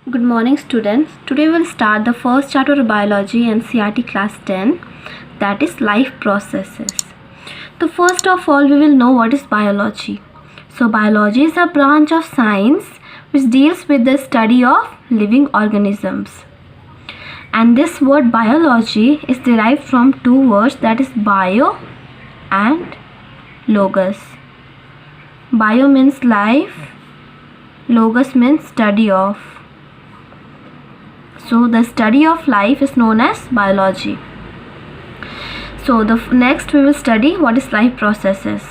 Good morning, students. Today we will start the first chapter of biology NCERT class 10, that is life processes. So first of all we will know what is biology. So biology is a branch of science which deals with the study of living organisms. And this word biology is derived from two words, that is bio and logos. Bio means life, logos means study of. So the study of life is known as biology. So next we will study what is life processes.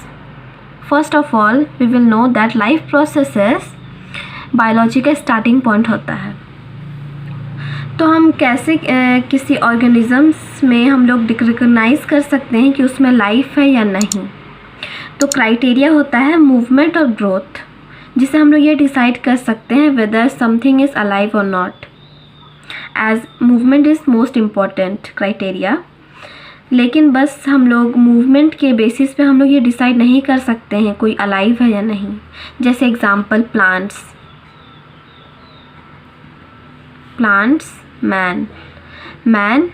First of all we will know that life processes biology का starting point होता है. तो हम कैसे किसी organisms में हम लोग रिकग्नाइज कर सकते हैं कि उसमें लाइफ है या नहीं. तो क्राइटेरिया होता है मूवमेंट और ग्रोथ, जिससे हम लोग ये डिसाइड कर सकते हैं वेदर समथिंग इज़ अलाइव और not. As movement is most important criteria. लेकिन बस हम लोग मूवमेंट के बेसिस पे हम लोग ये डिसाइड नहीं कर सकते हैं कोई अलाइव है या नहीं. जैसे एग्जांपल प्लांट्स, मैन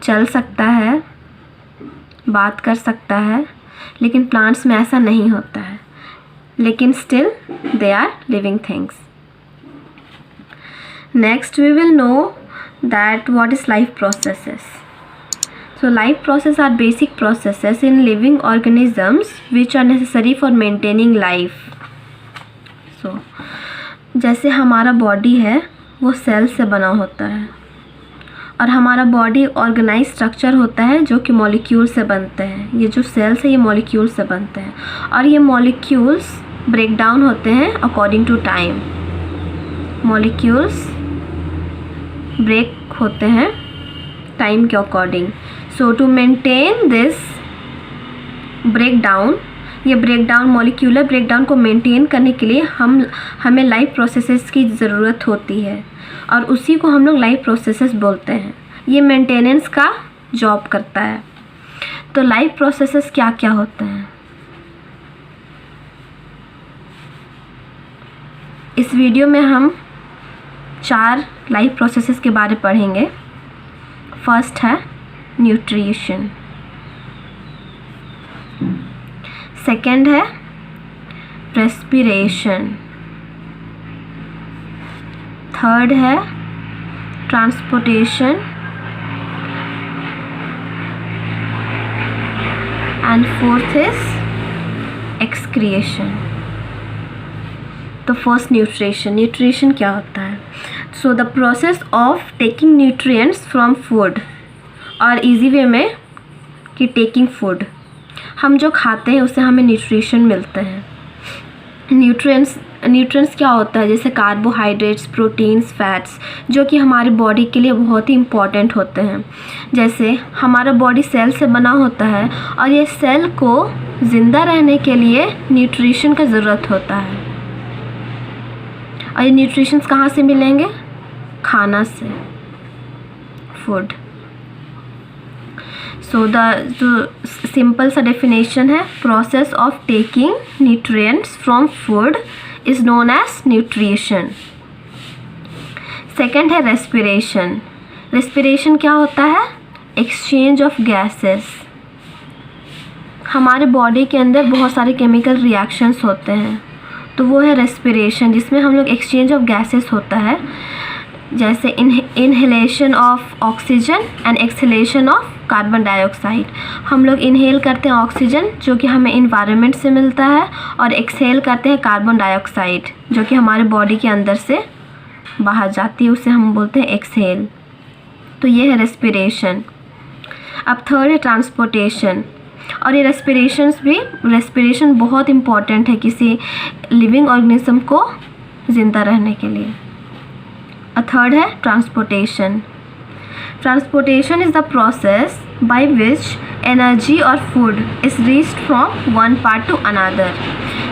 चल सकता है, बात कर सकता है, लेकिन प्लांट्स में ऐसा नहीं होता है, लेकिन still they are living things. Next we will know that what is life processes. So life processes are basic processes in living organisms which are necessary for maintaining life. So जैसे हमारा body है वो cell से बना होता है, और हमारा बॉडी ऑर्गेनाइज स्ट्रक्चर होता है जो कि मॉलिक्यूल से बनते हैं. ये जो सेल्स है ये मॉलिक्यूल से बनते हैं, और ये मॉलिक्यूल्स ब्रेक डाउन होते हैं according to time. Molecules break होते हैं टाइम के according. So to maintain this break down, ये break down molecular break down को मेंटेन करने के लिए हमें लाइफ प्रोसेसेस की ज़रूरत होती है, और उसी को हम लोग लाइफ प्रोसेसेस बोलते हैं. ये मेंटेनेंस का जॉब करता है. तो लाइफ प्रोसेसेस क्या क्या होते हैं इस वीडियो में हम 4 लाइफ प्रोसेसेस के बारे में पढ़ेंगे. फर्स्ट है न्यूट्रिशन, सेकंड है रेस्पिरेशन, थर्ड है transportation, and fourth is excretion. तो फर्स्ट न्यूट्रिशन क्या होता है. So the process of taking nutrients from food, और इजी वे में कि टेकिंग फूड, हम जो खाते हैं उससे हमें न्यूट्रिशन मिलते हैं. न्यूट्रिएंट्स क्या होता है, जैसे कार्बोहाइड्रेट्स, प्रोटीन्स, फैट्स, जो कि हमारी बॉडी के लिए बहुत ही इम्पॉर्टेंट होते हैं. जैसे हमारा बॉडी सेल से बना होता है, और ये सेल को ज़िंदा रहने के लिए न्यूट्रिशन का ज़रूरत होता है. और ये न्यूट्रिशंस कहाँ से मिलेंगे, खाना से, फूड. सो जो सिंपल सा डेफिनेशन है, process of taking nutrients from food is known as nutrition. Second है रेस्पिरेशन. रेस्पिरेशन क्या होता है, एक्सचेंज ऑफ गैसेस. हमारे बॉडी के अंदर बहुत सारे केमिकल रिएक्शंस होते हैं, तो वो है रेस्पिरेशन, जिसमें हम लोग एक्सचेंज ऑफ गैसेस होता है. जैसे inhalation of oxygen and exhalation of carbon dioxide. हम लोग इनहेल करते हैं ऑक्सीजन जो कि हमें इन्वायरमेंट से मिलता है, और एक्सहेल करते हैं कार्बन डाइऑक्साइड जो कि हमारे बॉडी के अंदर से बाहर जाती है, उसे हम बोलते हैं एक्सहेल. तो ये है रेस्पिरेशन. अब थर्ड है ट्रांसपोर्टेशन, और ये रेस्पिरेशन बहुत इम्पॉर्टेंट है किसी लिविंग ऑर्गेनिज्म को ज़िंदा रहने के लिए. थर्ड है transportation. Transportation is the process by which energy और food is reached from one part to another.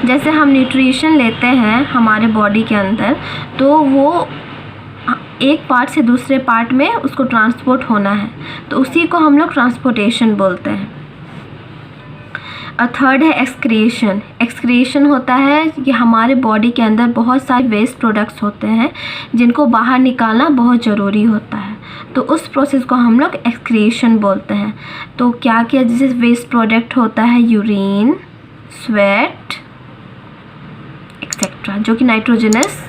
जैसे हम न्यूट्रिशन लेते हैं हमारे बॉडी के अंदर, तो वो एक पार्ट से दूसरे पार्ट में उसको ट्रांसपोर्ट होना है, तो उसी को हम लोग ट्रांसपोर्टेशन बोलते हैं. थर्ड है एक्सक्रिएशन। एक्सक्रिएशन होता है कि हमारे बॉडी के अंदर बहुत सारे वेस्ट प्रोडक्ट्स होते हैं जिनको बाहर निकालना बहुत ज़रूरी होता है, तो उस प्रोसेस को हम लोग एक्सक्रिएशन बोलते हैं। तो क्या क्या जैसे वेस्ट प्रोडक्ट होता है, यूरिन, स्वेट एक्सेट्रा, जो कि नाइट्रोजनस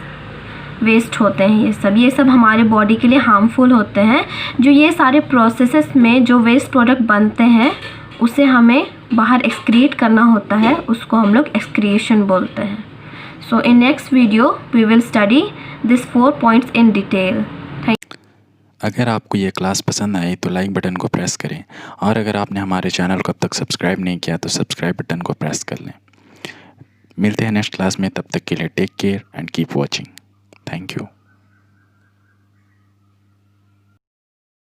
वेस्ट होते हैं। ये सब हमारे बॉडी के लिए हार्मफुल होते हैं। जो ये सारे प्रोसेसेस में जो वेस्ट प्रोडक्ट बनते हैं उसे हमें बाहर एक्सक्रीट करना होता है, उसको हम लोग एक्सक्रिएशन बोलते हैं। So in next video we will study this 4 points in detail. अगर आपको ये क्लास पसंद आई तो लाइक बटन को प्रेस करें, और अगर आपने हमारे चैनल को अब तक सब्सक्राइब नहीं किया तो सब्सक्राइब बटन को प्रेस कर लें। मिलते हैं नेक्स्ट क्लास में, तब तक के लिए take care and keep watching. Thank you.